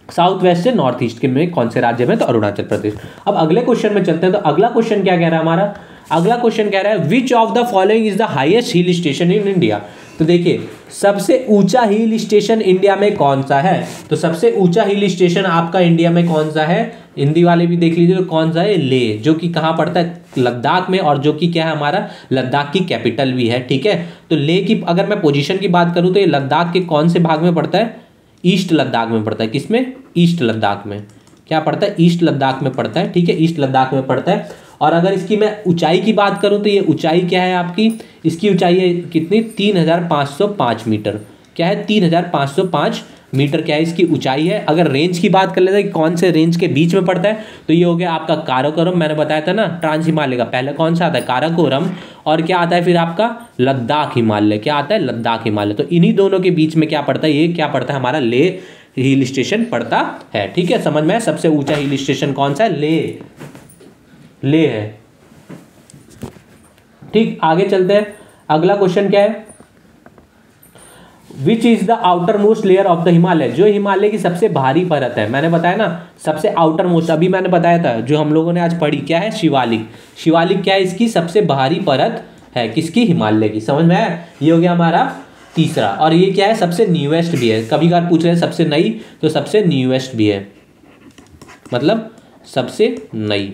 साउथ वेस्ट से नॉर्थ ईस्ट के में कौन से राज्य में? तो अरुणाचल प्रदेश। अब अगले क्वेश्चन में चलते हैं। तो अगला क्वेश्चन क्या कह रहा है हमारा? अगला क्वेश्चन कह रहा है which of the following is the highest hill station in India. तो देखिए सबसे ऊंचा हिल स्टेशन इंडिया में कौन सा है? तो सबसे ऊंचा हिल स्टेशन आपका इंडिया में कौन सा है? हिंदी वाले भी देख लीजिए, तो कौन सा है? लेह, जो कि कहाँ पड़ता है? लद्दाख में, और जो कि क्या है हमारा लद्दाख की कैपिटल भी है। ठीक है, तो लेह की अगर मैं पोजीशन की बात करूँ तो ये लद्दाख के कौन से भाग में पड़ता है? ईस्ट लद्दाख में पड़ता है। किसमें? ईस्ट लद्दाख में। क्या पड़ता है? ईस्ट लद्दाख में पड़ता है। ठीक है, ईस्ट लद्दाख में पड़ता है। और अगर इसकी मैं ऊंचाई की बात करूं तो ये ऊंचाई क्या है आपकी? इसकी ऊंचाई है कितनी? 3505 मीटर। क्या है? 3505 मीटर क्या है इसकी ऊंचाई है। अगर रेंज की बात कर लेते हैं कौन से रेंज के बीच में पड़ता है, तो ये हो गया आपका काराकोरम, मैंने बताया था ना, ट्रांस हिमालय का पहले कौन सा आता है? काराकोरम। और क्या आता है फिर आपका? लद्दाख हिमालय। क्या आता है? लद्दाख हिमालय। तो इन्हीं दोनों के बीच में क्या पड़ता है? ये क्या पड़ता है हमारा? लेह हिल स्टेशन पड़ता है। ठीक है, समझ में? सबसे ऊंचा हिल स्टेशन कौन सा है? लेह है। ठीक, आगे चलते हैं। अगला क्वेश्चन क्या है? Which is the outer most layer of the Himalaya? जो हिमालय की सबसे भारी परत है, मैंने बताया ना सबसे आउटर मोस्ट, अभी मैंने बताया था जो हम लोगों ने आज पढ़ी, क्या है? शिवालिक। शिवालिक क्या है? इसकी सबसे भारी परत है। किसकी? हिमालय की। समझ में आया? ये हो गया हमारा तीसरा। और ये क्या है? सबसे न्यूएस्ट भी है। कभी कभार पूछ रहे हैं सबसे नई, तो सबसे न्यूएस्ट भी है, मतलब सबसे नई,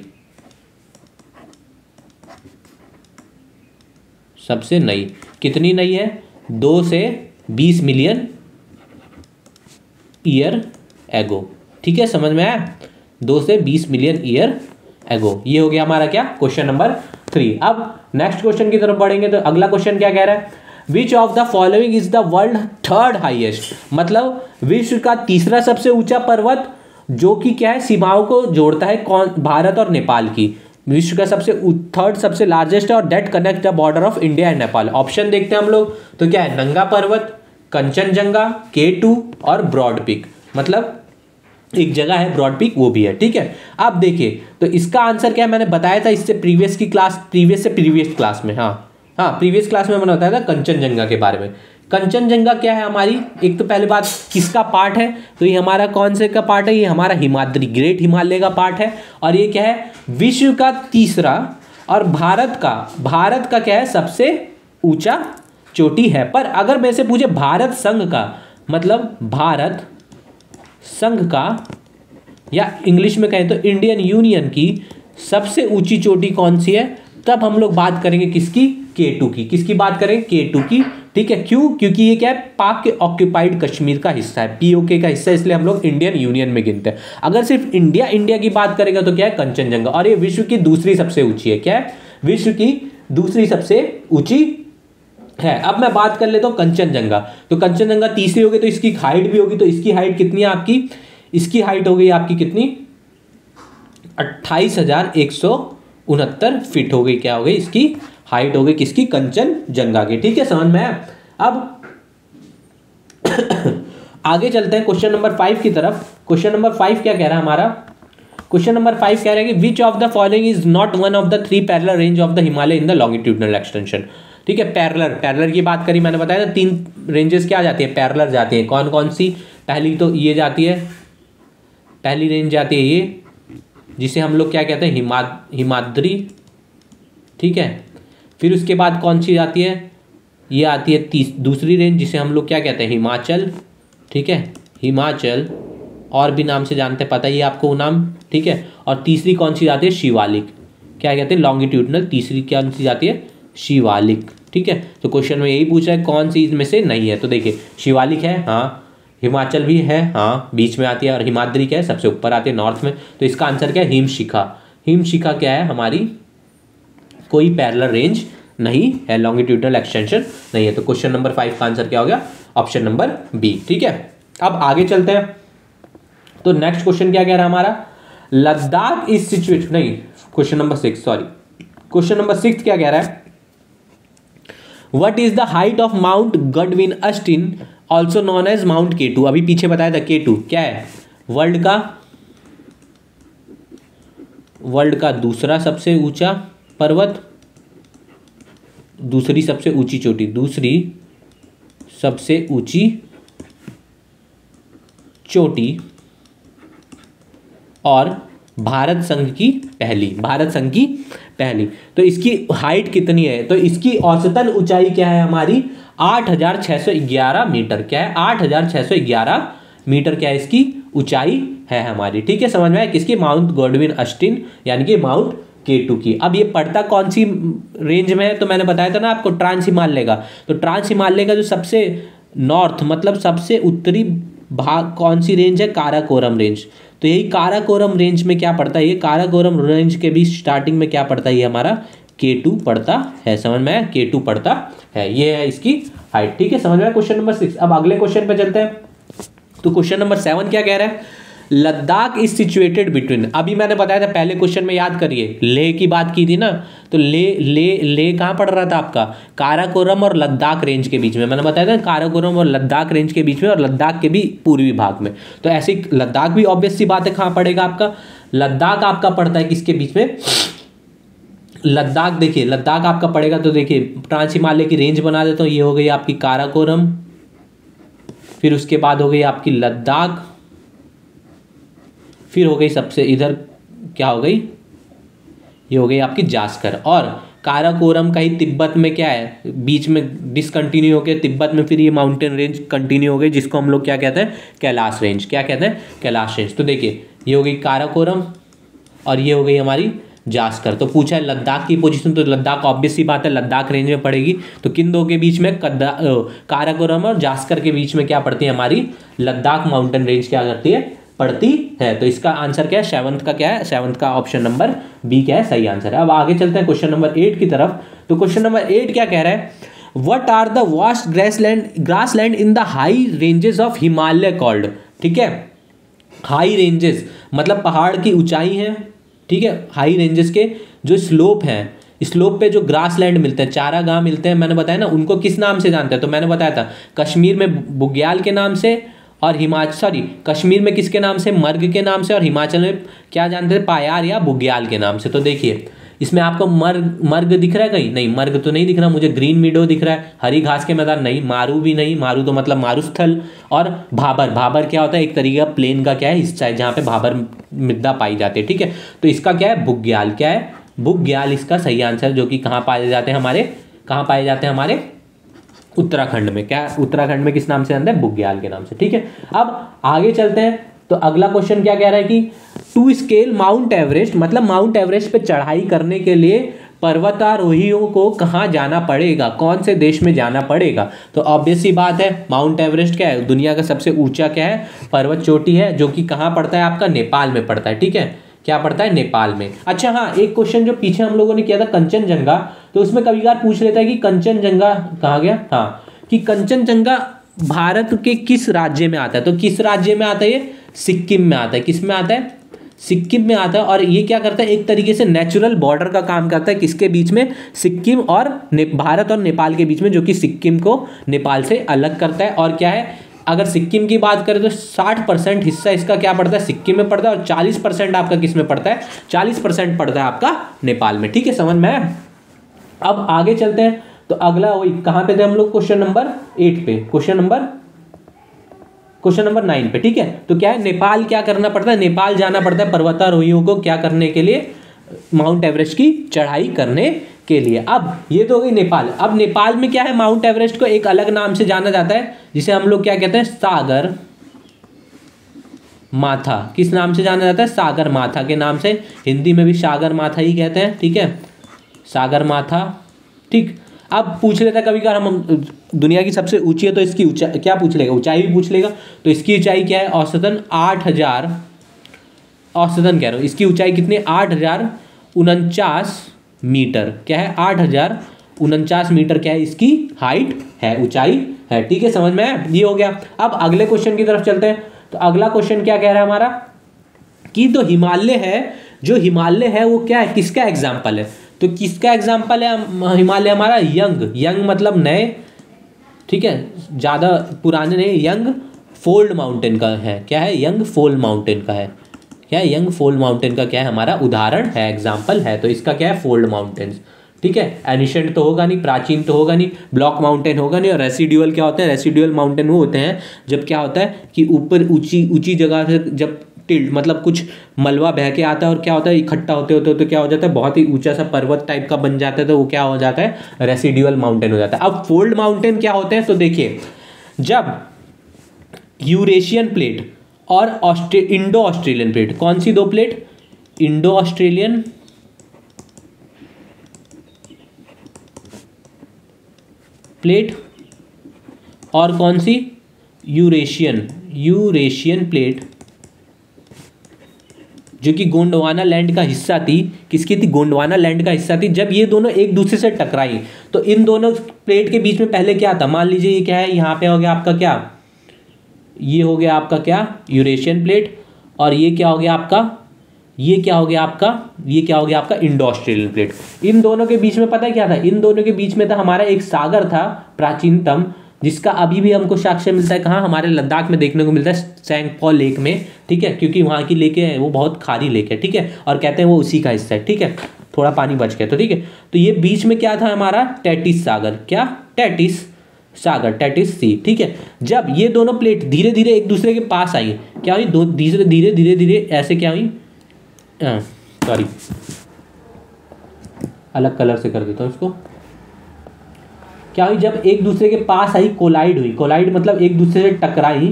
सबसे नई। कितनी नई है? 2 से 20 मिलियन ईयर एगो। ठीक है, समझ में आया? 2 से 20 मिलियन ईयर एगो। ये हो गया हमारा क्या? Question number 3। अब नेक्स्ट क्वेश्चन की तरफ बढ़ेंगे। तो अगला क्वेश्चन क्या कह रहा है? Which of the following is the world third highest? मतलब विश्व का तीसरा सबसे ऊंचा पर्वत, जो कि क्या है? सीमाओं को जोड़ता है कौन? भारत और नेपाल की। विश्व का सबसे थर्ड सबसे लार्जेस्ट है और that connect the border of India and Nepal. Option देखते हैं हम लोग, तो क्या है? नंगा पर्वत, कंचनजंगा, K2 और ब्रॉड पीक। मतलब एक जगह है ब्रॉड पीक, वो भी है। ठीक है, अब देखिए तो इसका आंसर क्या है? मैंने बताया था इससे प्रीवियस क्लास में, हाँ प्रीवियस क्लास में मैंने बताया था कंचनजंगा के बारे में। कंचनजंगा क्या है हमारी? एक तो पहले बात किसका पार्ट है? तो ये हमारा कौन से का पार्ट है? ये हमारा हिमाद्री, ग्रेट हिमालय का पार्ट है। और ये क्या है? विश्व का तीसरा और भारत का क्या है? सबसे ऊंचा चोटी है। पर अगर मैं से पूछे भारत संघ का, मतलब भारत संघ का, या इंग्लिश में कहें तो इंडियन यूनियन की सबसे ऊंची चोटी कौन सी है, तब हम लोग बात करेंगे किसकी? K2 की। किसकी बात करेंगे? K2 की। ठीक है, क्यों? क्योंकि ये क्या है? पाक के ऑक्यूपाइड कश्मीर का हिस्सा है, POK का हिस्सा, इसलिए हम लोग इंडियन यूनियन में गिनते हैं। अगर सिर्फ इंडिया की बात करेगा तो क्या है? कंचनजंगा। और ये विश्व की दूसरी सबसे ऊंची है। क्या है? विश्व की दूसरी सबसे ऊंची है। अब मैं बात कर लेता हूँ कंचनजंगा। तो कंचनजंगा तीसरी होगी, तो इसकी हाइट भी होगी। तो इसकी हाइट कितनी है आपकी? इसकी हाइट हो गई आपकी कितनी? 28,169 फीट हो गई। क्या हो गई? इसकी हाइट हो गई किसकी? कंचनजंगा की। ठीक है, समझ में आया? अब आगे चलते हैं क्वेश्चन नंबर 5 की तरफ। क्वेश्चन नंबर 5 क्या कह रहा है हमारा? क्वेश्चन नंबर 5 कह रहा है कि which of the following is not one of the 3 parallel range of the Himalaya in the longitudinal extension. ठीक है, पैरेलल की बात करी, मैंने बताया ना 3 रेंजेस क्या जाती है? पैरेलल जाती है। कौन कौन सी? पहली तो ये जाती है, पहली रेंज जाती है ये, जिसे हम लोग क्या कहते हैं? हिमाद्री। ठीक है, फिर उसके बाद कौन सी आती है? ये आती है दूसरी रेंज, जिसे हम लोग क्या कहते हैं? हिमाचल। ठीक है, हिमाचल, और भी नाम से जानते हैं, पता ही है आपको नाम। ठीक है, और तीसरी कौन सी आती है? शिवालिक। क्या कहते हैं? लॉन्गिट्यूडनल। तीसरी कौन सी जाती है? शिवालिक। ठीक है, तो क्वेश्चन में यही पूछा है कौन सी इसमें से नहीं है। तो देखिए शिवालिक है, हाँ, हिमाचल भी है, हाँ, बीच में आती है, और हिमाद्री क्या है? सबसे ऊपर आती है, नॉर्थ में। तो इसका आंसर क्या है? हिमशिखा। हिमशिखा क्या है हमारी? कोई पैरेलल रेंज नहीं है, लॉन्गिट्यूडनल एक्सटेंशन नहीं है। तो क्वेश्चन नंबर 5 का आंसर क्या हो गया? Option number B. ठीक है, अब आगे चलते हैं। तो नेक्स्ट क्वेश्चन क्या कह रहा है हमारा? लद्दाख इज सिचुएटेड, नहीं, question number 6, sorry, question number 6 क्या कह रहा है? What is the height of Mount Godwin Austen also known as Mount K2? अभी पीछे बताया था K2 क्या है? वर्ल्ड का दूसरा सबसे ऊंचा पर्वत, दूसरी सबसे ऊंची चोटी, दूसरी सबसे ऊंची चोटी, और भारत संघ की पहली। तो इसकी हाइट कितनी है? तो इसकी औसतन ऊंचाई क्या है हमारी? 8,611 मीटर। क्या है? 8,611 मीटर क्या है इसकी ऊंचाई है हमारी। ठीक है, समझ में आया? किसकी? माउंट गॉडविन ऑस्टिन यानी कि माउंट K2 की। अब ये पड़ता कौन सी रेंज में है? तो मैंने बताया था ना आपको, ट्रांस हिमालय का। तो ट्रांस हिमालय का जो सबसे नॉर्थ मतलब सबसे उत्तरी भाग कौन सी रेंज है? काराकोरम रेंज। तो यही काराकोरम रेंज में क्या पड़ता है? ये काराकोरम रेंज के भी स्टार्टिंग में क्या पड़ता है? ये हमारा K2 पड़ता है। समझ में आया? K2 पड़ता है। ये है इसकी हाइट। ठीक है, समझ में आया? Question number 6। अब अगले क्वेश्चन पे चलते हैं। तो क्वेश्चन नंबर 7 क्या कह रहा है? Ladakh is situated between. अभी मैंने बताया था पहले क्वेश्चन में, याद करिए, लेह की बात की थी ना। तो ले कहाँ पड़ रहा था आपका? काराकोरम और लद्दाख रेंज के बीच में। मैंने बताया था काराकोरम और लद्दाख रेंज के बीच में, और लद्दाख के भी पूर्वी भाग में। तो ऐसे लद्दाख भी ऑब्वियस सी बात है कहाँ पड़ेगा आपका? लद्दाख आपका पड़ता है किसके बीच में? लद्दाख, देखिए लद्दाख आपका पड़ेगा, तो देखिए ट्रांस हिमालय की रेंज बना देता हूँ। ये हो गई आपकी काराकोरम, फिर उसके बाद हो गई आपकी लद्दाख, फिर हो गई सबसे इधर क्या हो गई? ये हो गई आपकी जास्कर। और काराकोरम का ही तिब्बत में क्या है? बीच में डिसकंटिन्यू हो गया तिब्बत में, फिर ये माउंटेन रेंज कंटिन्यू हो गई, जिसको हम लोग क्या कहते हैं? कैलाश रेंज। क्या कहते हैं? कैलाश रेंज। तो देखिए ये हो गई काराकोरम और ये हो गई हमारी जास्कर। तो पूछा है लद्दाख की पोजीशन, तो लद्दाख ऑब्वियस सी बात है लद्दाख रेंज में पड़ेगी। तो किन दो के बीच में? काराकोरम और जास्कर के बीच में क्या पड़ती है हमारी? लद्दाख माउंटेन रेंज क्या करती है? पड़ती है। तो इसका आंसर क्या है? 7th का क्या है? 7th का ऑप्शन नंबर बी क्या है? सही आंसर है। अब आगे चलते हैं क्वेश्चन नंबर 8 की तरफ। तो क्वेश्चन नंबर 8 क्या कह रहा है? What are the vast grassland in the high ranges of Himalaya called? ठीक है, हाई रेंजेस मतलब पहाड़ की ऊंचाई है। ठीक है, हाई रेंजेस के जो स्लोप हैं, स्लोप पे जो ग्रास लैंड मिलते हैं, चारागाह मिलते हैं, मैंने बताया ना, उनको किस नाम से जानते हैं? तो मैंने बताया था कश्मीर में बुग्याल के नाम से, और कश्मीर में किसके नाम से? मर्ग के नाम से, और हिमाचल में क्या जानते हैं? पायार या बुग्याल के नाम से। तो देखिए इसमें आपको मर्ग दिख रहा है कहीं? नहीं, मर्ग तो नहीं दिख रहा मुझे। ग्रीन मीडो दिख रहा है, हरी घास के मैदान नहीं, मारू भी नहीं, मारू तो मतलब मारुस्थल। और भाबर क्या होता है? एक तरीके का प्लेन का क्या है? हिस्सा है जहाँ पे भाबर मृदा पाई जाती है। ठीक है, तो इसका क्या है? बुग्याल। क्या है? बुग्याल इसका सही आंसर, जो कि कहाँ पाए जाते हैं हमारे? कहाँ पाए जाते हैं हमारे? उत्तराखंड में। क्या? उत्तराखंड में किस नाम से जानते हैं? बुग्याल के नाम से। ठीक है, अब आगे चलते हैं। तो अगला क्वेश्चन क्या कह रहा है कि टू स्केल माउंट एवरेस्ट, मतलब माउंट एवरेस्ट पे चढ़ाई करने के लिए पर्वतारोहियों को कहाँ जाना पड़ेगा? कौन से देश में जाना पड़ेगा? तो ऑब्वियस सी बात है, माउंट एवरेस्ट क्या है? दुनिया का सबसे ऊंचा क्या है? पर्वत चोटी है, जो कि कहाँ पड़ता है आपका? नेपाल में पड़ता है। ठीक है, क्या पड़ता है? नेपाल में। अच्छा हाँ, एक क्वेश्चन जो पीछे हम लोगों ने किया था कंचनजंगा, तो उसमें कभी कभार पूछ लेता है कि कंचनजंगा कहाँ गया? हाँ, कि कंचनजंगा भारत के किस राज्य में आता है? तो किस राज्य में आता है? ये सिक्किम में आता है। किस में आता है? सिक्किम में आता है। और ये क्या करता है? एक तरीके से नेचुरल बॉर्डर का काम करता है। किसके बीच में? सिक्किम और भारत और नेपाल के बीच में, जो कि सिक्किम को नेपाल से अलग करता है। और क्या है, अगर सिक्किम की बात करें तो 60% हिस्सा इसका क्या पड़ता है? सिक्किम में पड़ता है, और 40% आपका किस में पड़ता है? 40% पड़ता है आपका नेपाल में। ठीक है, समझ में आया? अब आगे चलते हैं। तो अगला वही कहाँ पे थे हम लोग? क्वेश्चन नंबर 8 पे, क्वेश्चन नंबर 9 पे। ठीक है, तो क्या है? नेपाल क्या करना पड़ता है? नेपाल जाना पड़ता है पर्वतारोहियों को क्या करने के लिए? माउंट एवरेस्ट की चढ़ाई करने के लिए। अब ये तो हो गई नेपाल। अब नेपाल में क्या है? माउंट एवरेस्ट को एक अलग नाम से जाना जाता है, जिसे हम लोग क्या कहते हैं? सागर माथा। किस नाम से जाना जाता है? सागर माथा के नाम से। हिंदी में भी सागर माथा ही कहते हैं। ठीक है, सागर माथा। ठीक, अब पूछ लेता है कभी कभार हम दुनिया की सबसे ऊंची है, तो इसकी ऊंचाई क्या पूछ लेगा? ऊंचाई भी पूछ लेगा। तो इसकी ऊंचाई क्या है? औसतन 8,000, औसतन कह रहा हूँ, इसकी ऊंचाई कितनी? 8,049 मीटर। क्या है? 8,049 मीटर क्या है? इसकी हाइट है, ऊंचाई है। ठीक है, समझ में आया? ये हो गया। अब अगले क्वेश्चन की तरफ चलते हैं। तो अगला क्वेश्चन क्या कह रहा है हमारा? कि तो हिमालय है, जो हिमालय है वो क्या है? किसका एग्जाम्पल है? तो किसका एग्जाम्पल है हिमालय हमारा? यंग मतलब नए, ठीक है, ज़्यादा पुराने नहीं, यंग फोल्ड माउंटेन का है। क्या है? यंग फोल्ड माउंटेन का है। क्या है? यंग फोल्ड माउंटेन का क्या है? हमारा उदाहरण है, एग्जाम्पल है। तो इसका क्या है? Fold mountains. ठीक है, एनिशेंट तो होगा नहीं, प्राचीन तो होगा नहीं, ब्लॉक माउंटेन होगा नहीं। और रेसिडुअल क्या होते हैं? रेसिडुअल माउंटेन वो होते हैं जब क्या होता है कि ऊपर ऊंची जगह से जब टिल्ट, मतलब कुछ मलबा बह के आता है और क्या होता है, इकट्ठा होते होते होते क्या हो जाता है, बहुत ही ऊंचा सा पर्वत टाइप का बन जाता है, तो वो क्या हो जाता है, रेसिडुअल माउंटेन हो जाता है। अब फोल्ड माउंटेन क्या होते हैं, तो देखिए जब यूरेशियन प्लेट और इंडो ऑस्ट्रेलियन प्लेट, कौन सी दो प्लेट, इंडो ऑस्ट्रेलियन प्लेट और कौन सी, यूरेशियन प्लेट, जो कि गोंडवाना लैंड का हिस्सा थी, किसकी थी, गोंडवाना लैंड का हिस्सा थी। जब ये दोनों एक दूसरे से टकराई तो इन दोनों प्लेट के बीच में पहले क्या था, मान लीजिए ये क्या है, यहाँ पे हो गया आपका क्या, ये हो गया आपका क्या, यूरेशियन प्लेट, और ये क्या हो गया आपका, ये क्या हो गया आपका, ये क्या हो गया आपका, इंडो ऑस्ट्रेलियन प्लेट। इन दोनों के बीच में पता है क्या था, इन दोनों के बीच में था हमारा एक सागर था प्राचीनतम, जिसका अभी भी हमको साक्ष्य मिलता है, कहाँ, हमारे लद्दाख में देखने को मिलता है, सेंगपो लेक में, ठीक है, क्योंकि वहाँ की लेकें हैं वो बहुत खारी लेक है, ठीक है, और कहते हैं वो उसी का हिस्सा है, ठीक है, थोड़ा पानी बच गया तो ठीक है। तो ये बीच में क्या था हमारा, टेटिस सागर, क्या, टेटिस सागर, टेटिस सी, ठीक है। जब ये दोनों प्लेट धीरे धीरे एक दूसरे के पास आई, क्या हुई, दो धीरे धीरे धीरे धीरे ऐसे क्या हुई, सॉरी अलग कलर से कर देता हूँ इसको, क्या हुई, जब एक दूसरे के पास आई, कोलाइड हुई, कोलाइड मतलब एक दूसरे से टकराई,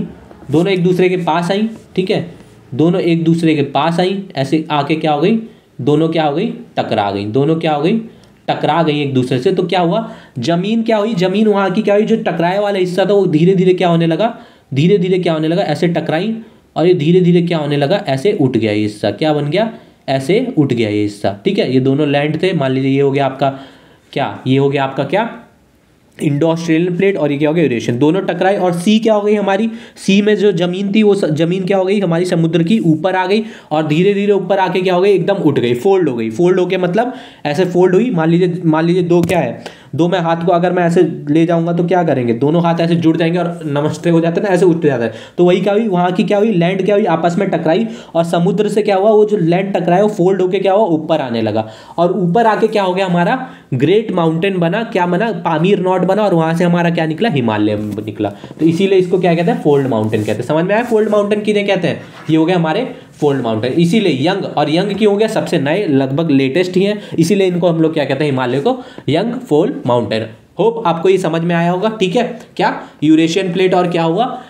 दोनों एक दूसरे के पास आई, ठीक है, दोनों एक दूसरे के पास आई, ऐसे आके क्या हो गई, दोनों क्या हो गई, टकरा गई, दोनों क्या हो गई, टकरा गई एक दूसरे से। तो क्या हुआ, जमीन क्या हुई, जमीन वहाँ की क्या हुई, जो टकराए वाला हिस्सा था वो धीरे धीरे क्या होने लगा, धीरे धीरे क्या होने लगा, ऐसे टकराई, और ये धीरे धीरे क्या होने लगा, ऐसे उठ गया ये हिस्सा, क्या बन गया, ऐसे उठ गया ये हिस्सा, ठीक है। ये दोनों लैंड थे, मान लीजिए ये हो गया आपका क्या, ये हो गया आपका क्या, इंडो ऑस्ट्रेलियन प्लेट, और ये क्या हो गया, यूरेशियन, दोनों टकराए, और सी क्या हो गई हमारी, सी में जो जमीन थी वो जमीन क्या हो गई हमारी, समुद्र की ऊपर आ गई, और धीरे धीरे ऊपर आके क्या हो गई, एकदम उठ गई, फोल्ड हो गई, फोल्ड होके मतलब ऐसे फोल्ड हुई, मान लीजिए दो क्या है, दो में हाथ को अगर मैं ऐसे ले जाऊंगा तो क्या करेंगे, दोनों हाथ ऐसे जुड़ जाएंगे और नमस्ते हो जाते हैं ना, ऐसे उठ जाता है। तो वही क्या हुई, वहाँ की क्या हुई, लैंड क्या हुई, आपस में टकराई, और समुद्र से क्या हुआ, वो जो लैंड टकराया वो फोल्ड होके क्या हुआ, ऊपर आने लगा, और ऊपर आके क्या हो गया हमारा, ग्रेट माउंटेन बना, क्या बना, पामीर नॉट बना, और वहां से हमारा क्या निकला, हिमालय निकला। तो इसीलिए इसको क्या कहते हैं, फोल्ड माउंटेन कहते हैं। समझ में आया, फोल्ड माउंटेन किन्हें कहते हैं, ये हो गया हमारे फोल्ड माउंटेन। इसीलिए यंग, और यंग क्यों हो गया, सबसे नए, लगभग लेटेस्ट ही है, इसीलिए इनको हम लोग क्या कहते हैं, हिमालय को यंग फोल्ड माउंटेन। होप आपको ये समझ में आया होगा, ठीक है। क्या, यूरेशियन प्लेट और क्या हुआ,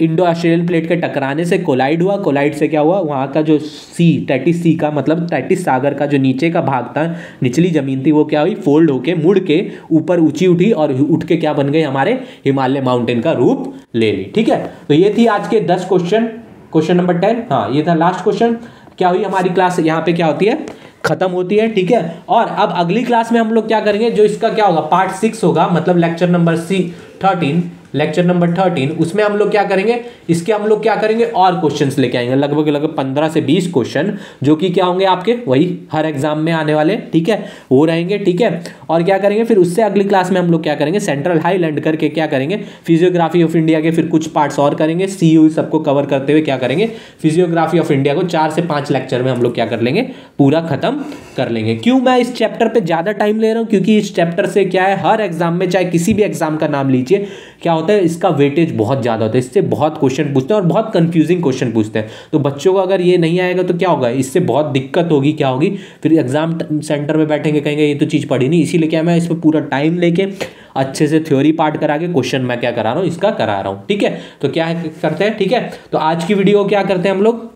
इंडो ऑस्ट्रेलियन प्लेट के टकराने से कोलाइड हुआ, कोलाइड से क्या हुआ, वहाँ का जो सी, टेटिस सी का मतलब टेटिस सागर का जो नीचे का भाग था, निचली जमीन थी, वो क्या हुई, फोल्ड होके मुड़ के ऊपर ऊंची उठी, और उठ के क्या बन गई, हमारे हिमालय माउंटेन का रूप ले ली, ठीक है। तो ये थी आज के 10 क्वेश्चन, क्वेश्चन नंबर 10, हाँ ये था लास्ट क्वेश्चन। क्या हुई हमारी क्लास यहाँ पे क्या होती है, खत्म होती है, ठीक है। और अब अगली क्लास में हम लोग क्या करेंगे, जो इसका क्या होगा, पार्ट 6 होगा, मतलब लेक्चर नंबर 13, लेक्चर नंबर 13, उसमें हम लोग क्या करेंगे, इसके हम लोग क्या करेंगे, और क्वेश्चंस लेके आएंगे, लगभग 15 से 20 क्वेश्चन, जो कि क्या होंगे आपके, वही हर एग्जाम में आने वाले, ठीक है, वो रहेंगे, ठीक है। और क्या करेंगे फिर उससे अगली क्लास में हम लोग क्या करेंगे, सेंट्रल हाईलैंड करके क्या करेंगे, फिजियोग्राफी ऑफ इंडिया के फिर कुछ पार्ट्स और करेंगे, सीयू सबको कवर करते हुए क्या करेंगे, फिजियोग्राफी ऑफ इंडिया को 4 से 5 लेक्चर में हम लोग क्या कर लेंगे, पूरा खत्म कर लेंगे। क्यों मैं इस चैप्टर पे ज्यादा टाइम ले रहा हूँ, क्योंकि इस चैप्टर से क्या है, हर एग्जाम में, चाहे किसी भी एग्जाम का नाम लीजिए, क्या होता है, इसका वेटेज बहुत ज्यादा होता है, इससे बहुत क्वेश्चन पूछते हैं और बहुत कंफ्यूजिंग क्वेश्चन पूछते हैं। तो बच्चों को अगर ये नहीं आएगा तो क्या होगा, इससे बहुत दिक्कत होगी, क्या होगी, फिर एग्जाम सेंटर में बैठेंगे, कहेंगे ये तो चीज पढ़ी नहीं। इसीलिए क्या मैं इस पर पूरा टाइम लेके अच्छे से थ्योरी पार्ट करा के क्वेश्चन मैं क्या करा रहा हूँ, इसका करा रहा हूँ, ठीक है। तो क्या करते हैं, ठीक है, तो आज की वीडियो क्या करते हैं हम लोग,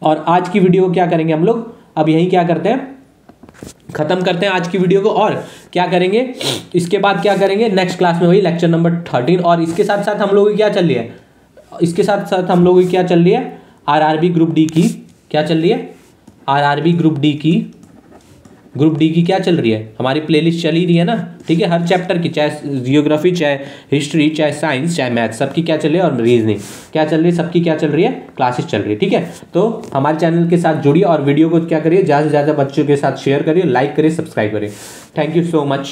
और आज की वीडियो क्या करेंगे हम लोग, अब यही क्या करते हैं, खत्म करते हैं आज की वीडियो को। और क्या करेंगे, इसके बाद क्या करेंगे, नेक्स्ट क्लास में वही लेक्चर नंबर 13। और इसके साथ साथ हम लोगों की क्या चल रही है, इसके साथ साथ हम लोगों की क्या चल रही है, आरआरबी ग्रुप डी की क्या चल रही है, आरआरबी ग्रुप डी की क्या चल रही है, हमारी प्लेलिस्ट चल ही रही है ना, ठीक है। हर चैप्टर की, चाहे जियोग्राफी, चाहे हिस्ट्री, चाहे साइंस, चाहे मैथ, सबकी क्या चल रही है, और रीजनिंग क्या चल रही है, सबकी क्या चल रही है, क्लासेस चल रही है, ठीक है। तो हमारे चैनल के साथ जुड़िए और वीडियो को क्या करिए, ज़्यादा से ज़्यादा बच्चों के साथ शेयर करिए, लाइक करिए, सब्सक्राइब करिए। Thank you so much.